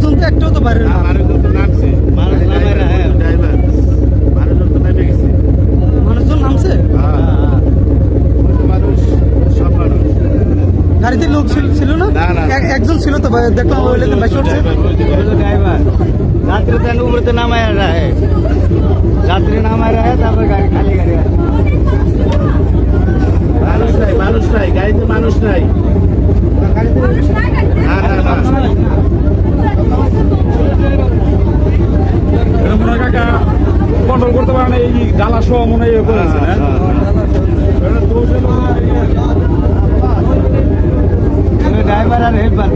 মানুষজন তো একটাও তো বাইরে না। মানুষজন তো নামছে, ড্রাইভার মানুষজন তো নেমে গেছে। মানুষজন নামছে, মানুষ সব মানুষ গাড়িতে লোক ছিল না? না, না। একজন ছিল তো দেখলাম ওই লেগে বেশি উঠছে। ड्राइवर रात्रि तन ऊपर तो नाम आ रहा है, रात्रि नाम आ रहा है, तब गाड़ी खाली करेगा। মানুষ নাই গাড়িতে মানুষ নাই। না না না কাকা কন্ট্রোল করতে পারে না, এই ডালা সহ মনে হয় করেছে। ड्राइवर और हेल्पर